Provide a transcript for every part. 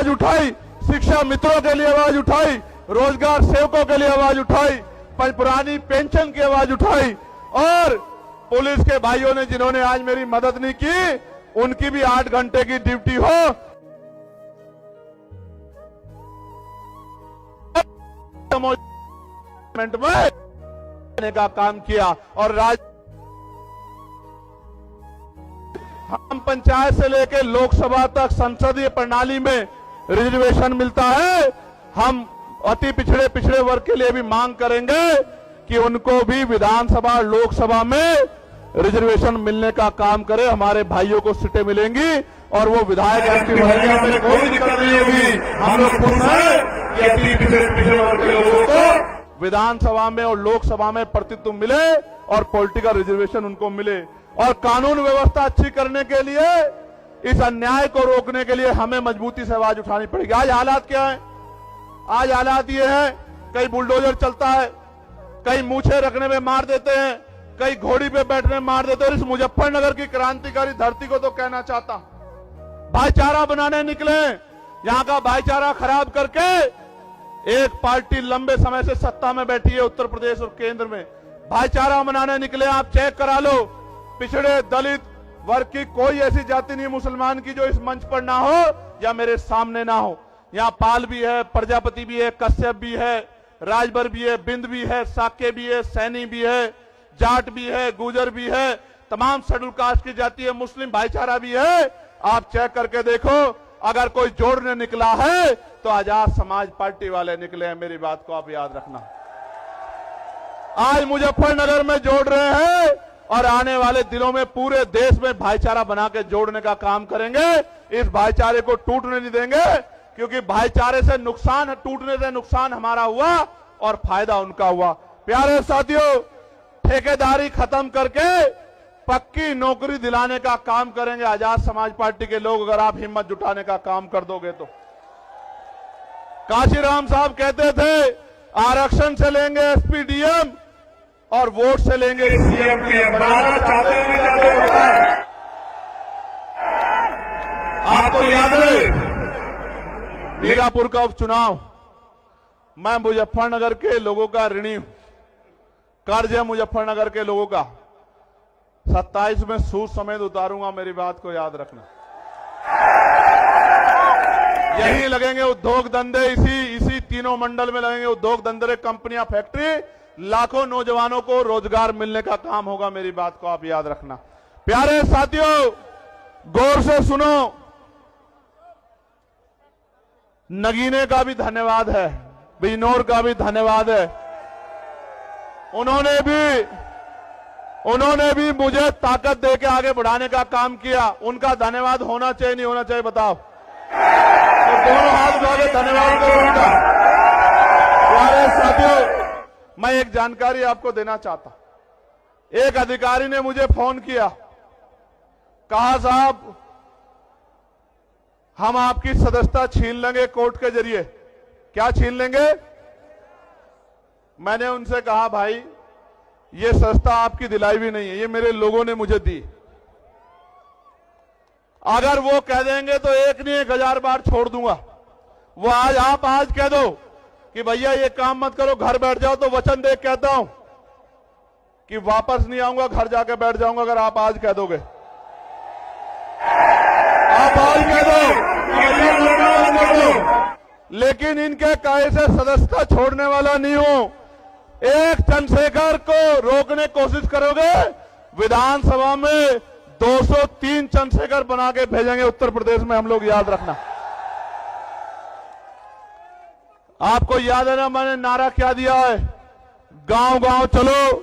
आवाज उठाई, शिक्षा मित्रों के लिए आवाज उठाई, रोजगार सेवकों के लिए आवाज उठाई, पुरानी पेंशन की आवाज उठाई, और पुलिस के भाइयों ने जिन्होंने आज मेरी मदद नहीं की, उनकी भी 8 घंटे की ड्यूटी हो में का काम किया। और हम पंचायत से लेकर लोकसभा तक संसदीय प्रणाली में रिजर्वेशन मिलता है। हम अति पिछड़े वर्ग के लिए भी मांग करेंगे कि उनको भी विधानसभा लोकसभा में रिजर्वेशन मिलने का काम करे। हमारे भाइयों को सीटें मिलेंगी और वो विधायक एक्टिव रहेंगे, हमें कोई दिक्कत नहीं होगी। हम लोग खुश हैं कि अति पिछड़े वर्ग के लोगों को विधानसभा में और लोकसभा में प्रतिनिधित्व मिले और पॉलिटिकल रिजर्वेशन उनको मिले। और कानून व्यवस्था अच्छी करने के लिए, इस अन्याय को रोकने के लिए हमें मजबूती से आवाज उठानी पड़ेगी। आज हालात क्या है? आज हालात ये है, कहीं बुलडोजर चलता है, कहीं मूछे रखने में मार देते हैं, कहीं घोड़ी पे बैठने में मार देते हैं। और इस मुजफ्फरनगर की क्रांतिकारी धरती को तो कहना चाहता हूं, भाईचारा बनाने निकले, यहां का भाईचारा खराब करके एक पार्टी लंबे समय से सत्ता में बैठी है उत्तर प्रदेश और केंद्र में। भाईचारा बनाने निकले, आप चेक करा लो, पिछड़े दलित वर्ग की कोई ऐसी जाति नहीं मुसलमान की जो इस मंच पर ना हो या मेरे सामने ना हो। यहाँ पाल भी है, प्रजापति भी है, कश्यप भी है, राजभर भी है, बिंद भी है, साके भी है, सैनी भी है, जाट भी है, गुजर भी है, तमाम शेड्यूल कास्ट की जाति है, मुस्लिम भाईचारा भी है। आप चेक करके देखो, अगर कोई जोड़ने निकला है तो आजाद समाज पार्टी वाले निकले हैं। मेरी बात को आप याद रखना। आज मुजफ्फरनगर में जोड़ रहे हैं और आने वाले दिनों में पूरे देश में भाईचारा बना के जोड़ने का काम करेंगे। इस भाईचारे को टूटने नहीं देंगे, क्योंकि भाईचारे से नुकसान, टूटने से नुकसान हमारा हुआ और फायदा उनका हुआ। प्यारे साथियों, ठेकेदारी खत्म करके पक्की नौकरी दिलाने का काम करेंगे आजाद समाज पार्टी के लोग, अगर आप हिम्मत जुटाने का काम कर दोगे तो। काशीराम साहब कहते थे आरक्षण से लेंगे एसपी डीएम और वोट से लेंगे सीएम पीएम। बनाना चाहते हैं, आपको याद है मीरापुर का उपचुनाव, मैं मुजफ्फरनगर के लोगों का ऋणी हूं, कर्ज है मुजफ्फरनगर के लोगों का। 27 में सूद समेत उतारूंगा, मेरी बात को याद रखना। यही लगेंगे उद्योग धंधे, इसी तीनों मंडल में लगेंगे उद्योग धंधे, कंपनियां, फैक्ट्री, लाखों नौजवानों को रोजगार मिलने का काम होगा। मेरी बात को आप याद रखना। प्यारे साथियों, गौर से सुनो, नगीने का भी धन्यवाद है, बिजनौर का भी धन्यवाद है। उन्होंने भी मुझे ताकत देके आगे बढ़ाने का काम किया। उनका धन्यवाद होना चाहिए नहीं होना चाहिए बताओ? तो दोनों हाथ उठा के धन्यवाद करो उनका। प्यारे साथियों, मैं एक जानकारी आपको देना चाहता। एक अधिकारी ने मुझे फोन किया, कहा साहब हम आपकी सदस्यता छीन लेंगे कोर्ट के जरिए। क्या छीन लेंगे? मैंने उनसे कहा भाई ये सदस्यता आपकी दिलाई भी नहीं है, ये मेरे लोगों ने मुझे दी। अगर वो कह देंगे तो एक नहीं 1000 बार छोड़ दूंगा। वो आप आज कह दो कि भैया ये काम मत करो, घर बैठ जाओ, तो वचन दे कहता हूं कि वापस नहीं आऊंगा, घर जाके बैठ जाऊंगा। अगर आप आज कह दोगे, आप आज कह दो, लेकिन इनके कहे से सदस्यता छोड़ने वाला नहीं हूं। एक चंद्रशेखर को रोकने की कोशिश करोगे, विधानसभा में 203 चंद्रशेखर बना के भेजेंगे उत्तर प्रदेश में हम लोग, याद रखना। आपको याद है ना मैंने नारा क्या दिया है? गांव गांव चलो,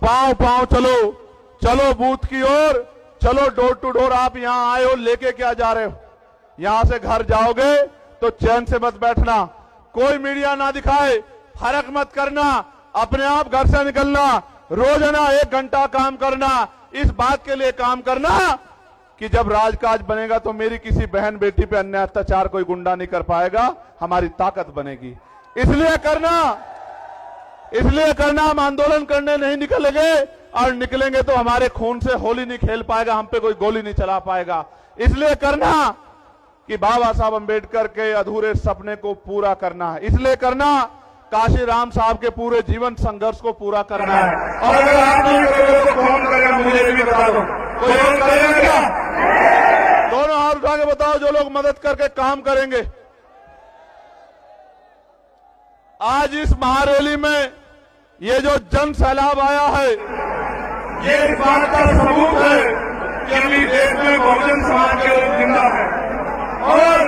पांव पांव चलो, चलो बूथ की ओर, चलो डोर टू डोर। आप यहां आए हो, लेके क्या जा रहे हो? यहां से घर जाओगे तो चैन से मत बैठना, कोई मीडिया ना दिखाए, फर्क मत करना, अपने आप घर से निकलना, रोजाना 1 घंटा काम करना। इस बात के लिए काम करना कि जब राजकाज बनेगा तो मेरी किसी बहन बेटी पे अन्याय अत्याचार कोई गुंडा नहीं कर पाएगा, हमारी ताकत बनेगी। इसलिए करना हम आंदोलन करने नहीं निकलेंगे, और निकलेंगे तो हमारे खून से होली नहीं खेल पाएगा, हम पे कोई गोली नहीं चला पाएगा। इसलिए करना कि बाबा साहब अंबेडकर के अधूरे सपने को पूरा करना है। इसलिए करना, काशी राम साहब के पूरे जीवन संघर्ष को पूरा करना है। और अगर आप नहीं करोगे तो कौन करेगा, मुझे भी बता दो, कोई और करेगा क्या? दोनों हाथ उठा के बताओ जो लोग मदद करके काम करेंगे। आज इस महारैली में ये जो जन सैलाब आया है, ये इस बात का सबूत है कि अभी देश में बहुजन समाज के लोग जिंदा है और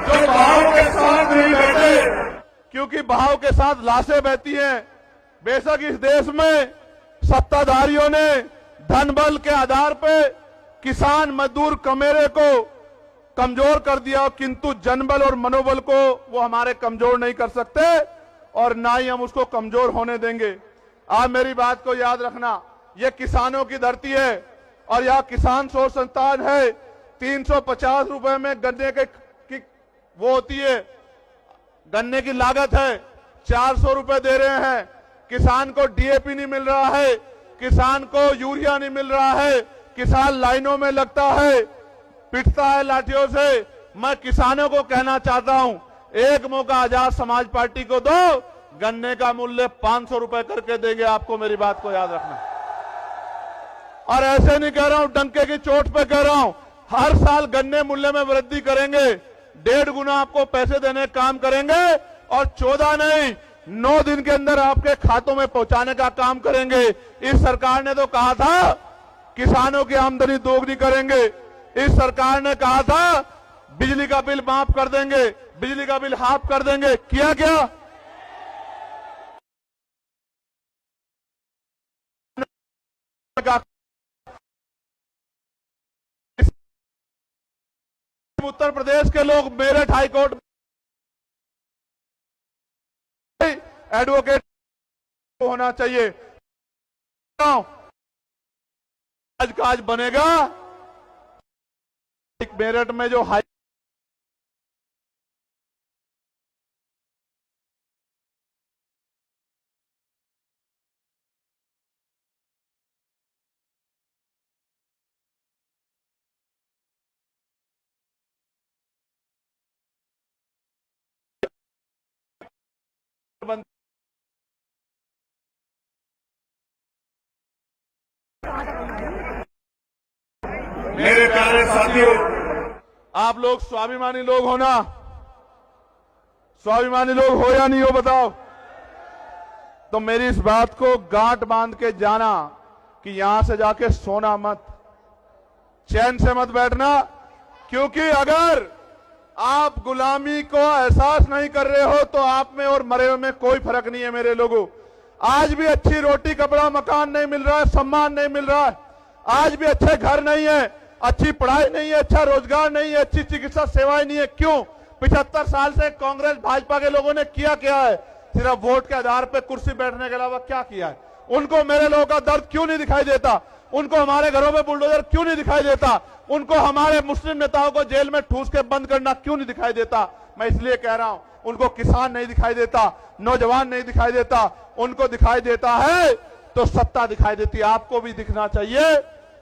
जो बहाव के साथ नहीं बैठे, क्योंकि बहाव के साथ लाशें बहती हैं। बेशक इस देश में सत्ताधारियों ने धन बल के आधार पे किसान मजदूर कमेरे को कमजोर कर दिया, किंतु जनबल और मनोबल को वो हमारे कमजोर नहीं कर सकते और ना ही हम उसको कमजोर होने देंगे। आप मेरी बात को याद रखना, ये किसानों की धरती है और यह किसान शोध संस्थान है। 350 रुपए में गन्ने की वो होती है, गन्ने की लागत है, 400 रुपए दे रहे हैं। किसान को डीएपी नहीं मिल रहा है, किसान को यूरिया नहीं मिल रहा है, किसान लाइनों में लगता है, पिटता है लाठियों से। मैं किसानों को कहना चाहता हूं, एक मौका आजाद समाज पार्टी को दो, गन्ने का मूल्य 500 रुपए करके देंगे आपको, मेरी बात को याद रखना। और ऐसे नहीं कह रहा हूं, डंके की चोट पे कह रहा हूं, हर साल गन्ने मूल्य में वृद्धि करेंगे, 1.5 गुना आपको पैसे देने का काम करेंगे और 14 नहीं 9 दिन के अंदर आपके खातों में पहुंचाने का काम करेंगे। इस सरकार ने तो कहा था किसानों की आमदनी दोगुनी करेंगे, इस सरकार ने कहा था बिजली का बिल माफ कर देंगे, बिजली का बिल हाफ कर देंगे, किया क्या? उत्तर प्रदेश के लोग मेरठ हाईकोर्ट एडवोकेट होना चाहिए। आज का आज बनेगा मेरठ में जो हाई मेरे प्यारे साथियों, आप लोग स्वाभिमानी लोग हो ना? स्वाभिमानी लोग हो या नहीं हो बताओ? तो मेरी इस बात को गांठ बांध के जाना कि यहां से जाके सोना मत, चैन से मत बैठना, क्योंकि अगर आप गुलामी को एहसास नहीं कर रहे हो तो आप में और मरे हुए में कोई फर्क नहीं है मेरे लोगों। आज भी अच्छी रोटी कपड़ा मकान नहीं मिल रहा है, सम्मान नहीं मिल रहा है, आज भी अच्छे घर नहीं है, अच्छी पढ़ाई नहीं है, अच्छा रोजगार नहीं है, अच्छी चिकित्सा सेवाएं नहीं है। क्यों? 75 साल से कांग्रेस भाजपा के लोगों ने किया क्या है? सिर्फ वोट के आधार पर कुर्सी बैठने के अलावा क्या किया है? उनको मेरे लोगों का दर्द क्यों नहीं दिखाई देता? उनको हमारे घरों में बुलडोजर क्यों नहीं दिखाई देता? उनको हमारे मुस्लिम नेताओं को जेल में ठूस के बंद करना क्यों नहीं दिखाई देता? मैं इसलिए कह रहा हूं, उनको किसान नहीं दिखाई देता, नौजवान नहीं दिखाई देता, उनको दिखाई देता है तो सत्ता दिखाई देती है। आपको भी दिखना चाहिए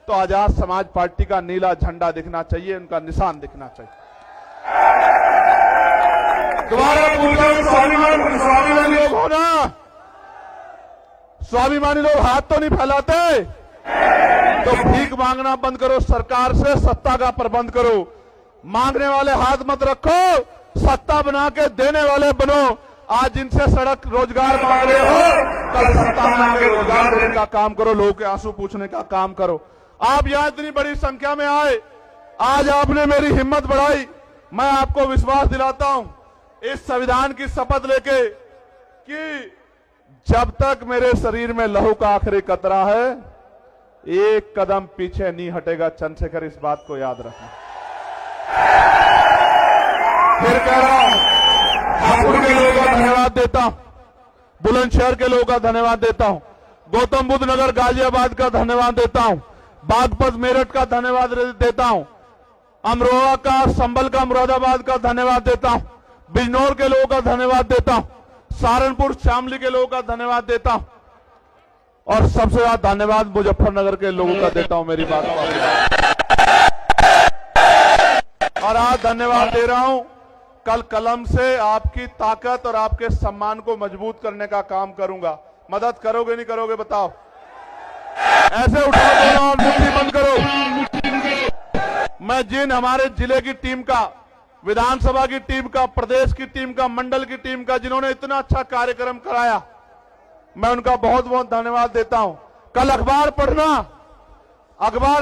तो आजाद समाज पार्टी का नीला झंडा दिखना चाहिए, उनका निशान दिखना चाहिए। दोबारा पूछ रहा हूं, स्वाभिमानी लोग हो ना? स्वाभिमानी लोग हाथ तो नहीं फैलाते? तो भीख मांगना बंद करो, सरकार से सत्ता का प्रबंध करो। मांगने वाले हाथ मत रखो, सत्ता बना के देने वाले बनो। आज जिनसे सड़क रोजगार मांग रहे हो, कल सत्ता बना के रोजगार देने का काम करो, लोगों के आंसू पूछने का काम करो। आप यहां इतनी बड़ी संख्या में आए, आज आपने मेरी हिम्मत बढ़ाई। मैं आपको विश्वास दिलाता हूं इस संविधान की शपथ लेके कि जब तक मेरे शरीर में लहू का आखिरी कतरा है, एक कदम पीछे नहीं हटेगा। चंद्रशेखर, इस बात को याद रखना। फिर कह रहा हूं, हापुड़ के लोगों का धन्यवाद देता हूं, बुलंदशहर के लोगों का धन्यवाद देता हूं, गौतम बुद्ध नगर गाजियाबाद का धन्यवाद देता हूं, बागपत मेरठ का धन्यवाद देता हूं, अमरोहा का, संभल का, मुरादाबाद का धन्यवाद देता हूं, बिजनौर के लोगों का धन्यवाद देता हूं, सहारनपुर शामली के लोगों का धन्यवाद देता हूं और सबसे ज्यादा धन्यवाद मुजफ्फरनगर के लोगों का देता हूं। मेरी बात को और आज धन्यवाद दे रहा हूं। कल कलम से आपकी ताकत और आपके सम्मान को मजबूत करने का काम करूंगा। मदद करोगे नहीं करोगे बताओ? ऐसे उठाओ दोनों और मुट्ठी बंद करो। मैं जिन हमारे जिले की टीम का, विधानसभा की टीम का, प्रदेश की टीम का, मंडल की टीम का, जिन्होंने इतना अच्छा कार्यक्रम कराया, मैं उनका बहुत बहुत धन्यवाद देता हूं। कल अखबार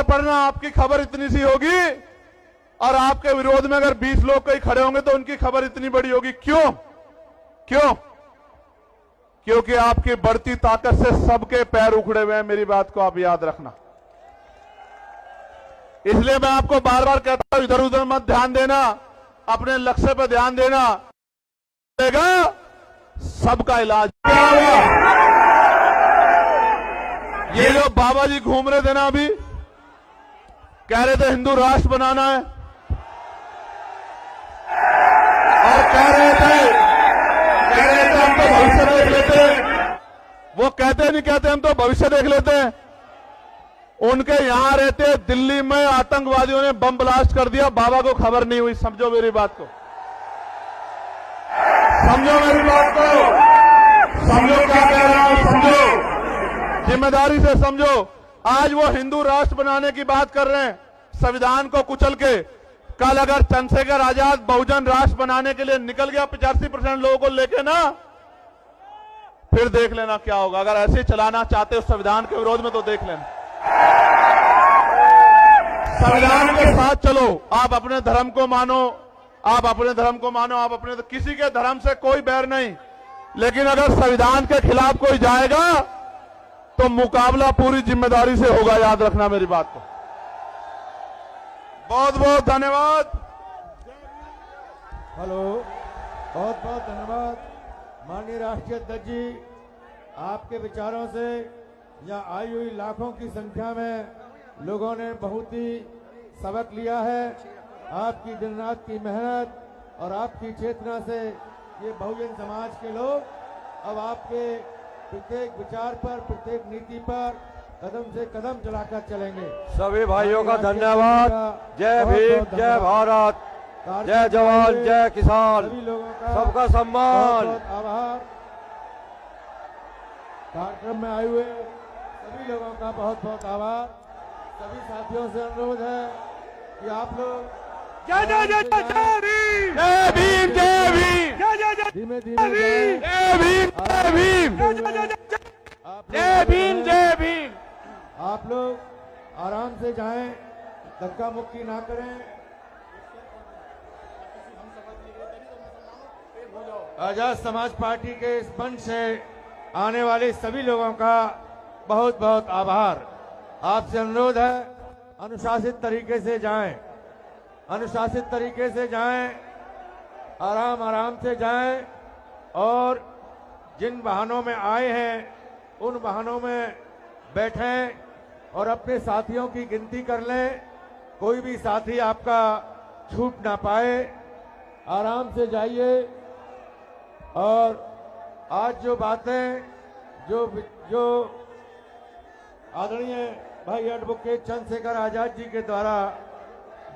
पढ़ना आपकी खबर इतनी सी होगी और आपके विरोध में अगर 20 लोग कहीं खड़े होंगे तो उनकी खबर इतनी बड़ी होगी। क्यों? क्योंकि आपकी बढ़ती ताकत से सबके पैर उखड़े हुए हैं। मेरी बात को आप याद रखना। इसलिए मैं आपको बार बार कहता हूं, इधर उधर मत ध्यान देना, अपने लक्ष्य पर ध्यान देना। सबका इलाज क्या होगा? ये जो बाबा जी घूम रहे थे ना, अभी कह रहे थे हिंदू राष्ट्र बनाना है, और कह रहे थे हम तो भविष्य देख लेते हैं। वो कहते नहीं कहते हम तो भविष्य देख लेते हैं। उनके यहां रहते दिल्ली में आतंकवादियों ने बम ब्लास्ट कर दिया, बाबा को खबर नहीं हुई। समझो मेरी बात को, समझो मेरी बात को, समझो क्या कह रहा हूं, समझो, जिम्मेदारी से समझो। आज वो हिंदू राष्ट्र बनाने की बात कर रहे हैं, संविधान को कुचल के। कल अगर चंद्रशेखर आजाद बहुजन राष्ट्र बनाने के लिए निकल गया 85% लोगों को लेके ना, फिर देख लेना क्या होगा। अगर ऐसे चलाना चाहते हो संविधान के विरोध में तो देख लेना। संविधान के साथ चलो। आप अपने धर्म को मानो, आप अपने किसी के धर्म से कोई बैर नहीं, लेकिन अगर संविधान के खिलाफ कोई जाएगा तो मुकाबला पूरी जिम्मेदारी से होगा। याद रखना मेरी बात को। बहुत बहुत धन्यवाद। हेलो, बहुत बहुत धन्यवाद माननीय राष्ट्रीय अध्यक्ष जी। आपके विचारों से यहाँ आई हुई लाखों की संख्या में लोगों ने बहुत ही सबक लिया है। आपकी दिन रात की मेहनत और आपकी चेतना से ये बहुजन समाज के लोग अब आपके प्रत्येक विचार पर, प्रत्येक नीति पर कदम से कदम चलाकर चलेंगे। सभी भाइयों का धन्यवाद। जय भीम, जय भारत, जय जवान, जय किसान, सभी लोगों का सबका सम्मान। बहुत आभार। कार्यक्रम में आए हुए सभी लोगों का बहुत बहुत आभार। सभी साथियों से अनुरोध है कि आप लोग जय जय जय जय भीम, जय भीम, जय भीम, धीमे धीमे जय भीम, जय भीम, जय भीम, जय भीम। आप लोग आराम से जाएं, धक्का मुक्की ना करें। आजाद समाज पार्टी के इस मंच से आने वाले सभी लोगों का बहुत बहुत आभार। आपसे अनुरोध है, अनुशासित तरीके से जाएं, अनुशासित तरीके से जाएं, आराम आराम से जाएं, और जिन वाहनों में आए हैं उन वाहनों में बैठें और अपने साथियों की गिनती कर लें। कोई भी साथी आपका छूट ना पाए। आराम से जाइए। और आज जो बातें जो आदरणीय भाई एडवोकेट चंद्रशेखर आजाद जी के द्वारा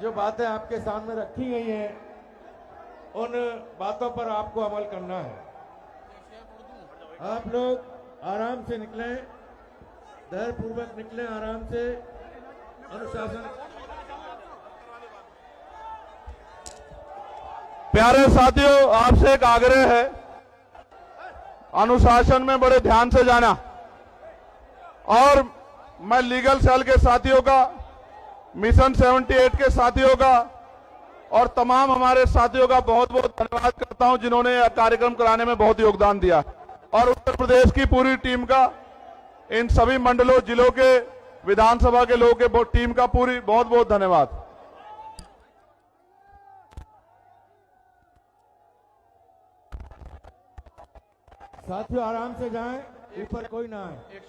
जो बातें आपके सामने रखी गई हैं, उन बातों पर आपको अमल करना है। आप लोग आराम से निकलें, धैर्यपूर्वक निकलें, आराम से, अनुशासन। प्यारे साथियों, आपसे एक आग्रह है, अनुशासन में बड़े ध्यान से जाना। और मैं लीगल सेल के साथियों का, मिशन 78 के साथियों का और तमाम हमारे साथियों का बहुत बहुत धन्यवाद करता हूं, जिन्होंने यह कार्यक्रम कराने में बहुत योगदान दिया। और उत्तर प्रदेश की पूरी टीम का, इन सभी मंडलों, जिलों के, विधानसभा के लोगों के टीम का पूरी बहुत बहुत धन्यवाद। साथियों आराम से जाएं, ऊपर कोई ना आए।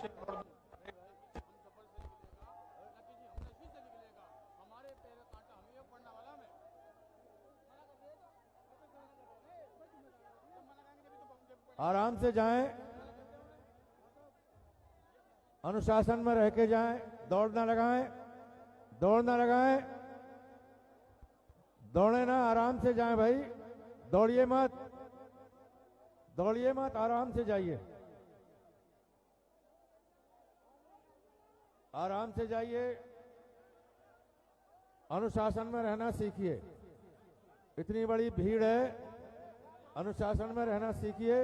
आराम से जाएं, अनुशासन में रह के जाएं, दौड़ ना लगाएं, दौड़ ना लगाएं। दौड़े ना, आराम से जाएं भाई, दौड़िए मत, दौड़िए मत, आराम से जाइए, आराम से जाइए, अनुशासन में रहना सीखिए। इतनी बड़ी भीड़ है, अनुशासन में रहना सीखिए।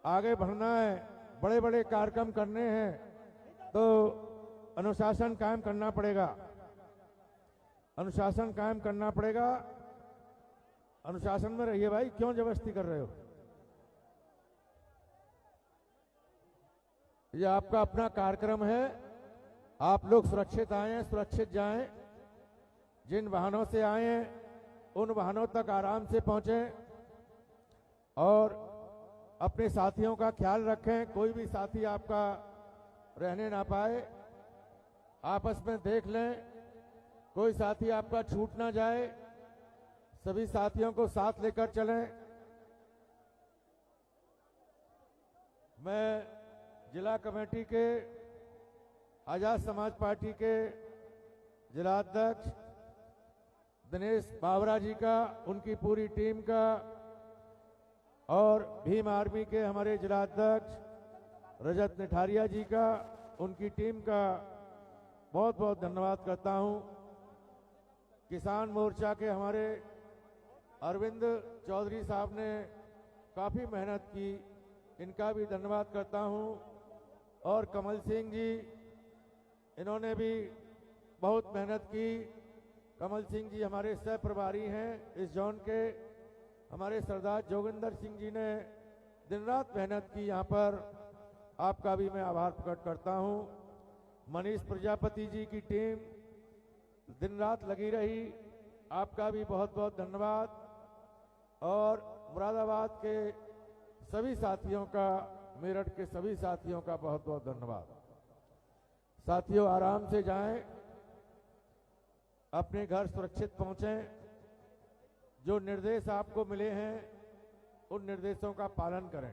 आगे बढ़ना है, बड़े बड़े कार्यक्रम करने हैं तो अनुशासन कायम करना पड़ेगा, अनुशासन कायम करना पड़ेगा। अनुशासन में रहिए भाई, क्यों जबरदस्ती कर रहे हो? ये आपका अपना कार्यक्रम है, आप लोग सुरक्षित आए, सुरक्षित जाएं। जिन वाहनों से आए हैं उन वाहनों तक आराम से पहुंचें और अपने साथियों का ख्याल रखें। कोई भी साथी आपका रहने ना पाए, आपस में देख लें, कोई साथी आपका छूट ना जाए। सभी साथियों को साथ लेकर चलें। मैं जिला कमेटी के आजाद समाज पार्टी के जिला अध्यक्ष दिनेश बावरा जी का, उनकी पूरी टीम का और भीम आर्मी के हमारे जिला अध्यक्ष रजत निठारिया जी का, उनकी टीम का बहुत बहुत धन्यवाद करता हूं। किसान मोर्चा के हमारे अरविंद चौधरी साहब ने काफी मेहनत की, इनका भी धन्यवाद करता हूं। और कमल सिंह जी, इन्होंने भी बहुत मेहनत की। कमल सिंह जी हमारे सह प्रभारी हैं इस जोन के। हमारे सरदार जोगिंदर सिंह जी ने दिन रात मेहनत की यहाँ पर, आपका भी मैं आभार प्रकट करता हूँ। मनीष प्रजापति जी की टीम दिन रात लगी रही, आपका भी बहुत बहुत धन्यवाद। और मुरादाबाद के सभी साथियों का, मेरठ के सभी साथियों का बहुत बहुत धन्यवाद। साथियों, आराम से जाएं, अपने घर सुरक्षित पहुंचें। जो निर्देश आपको मिले हैं उन निर्देशों का पालन करें।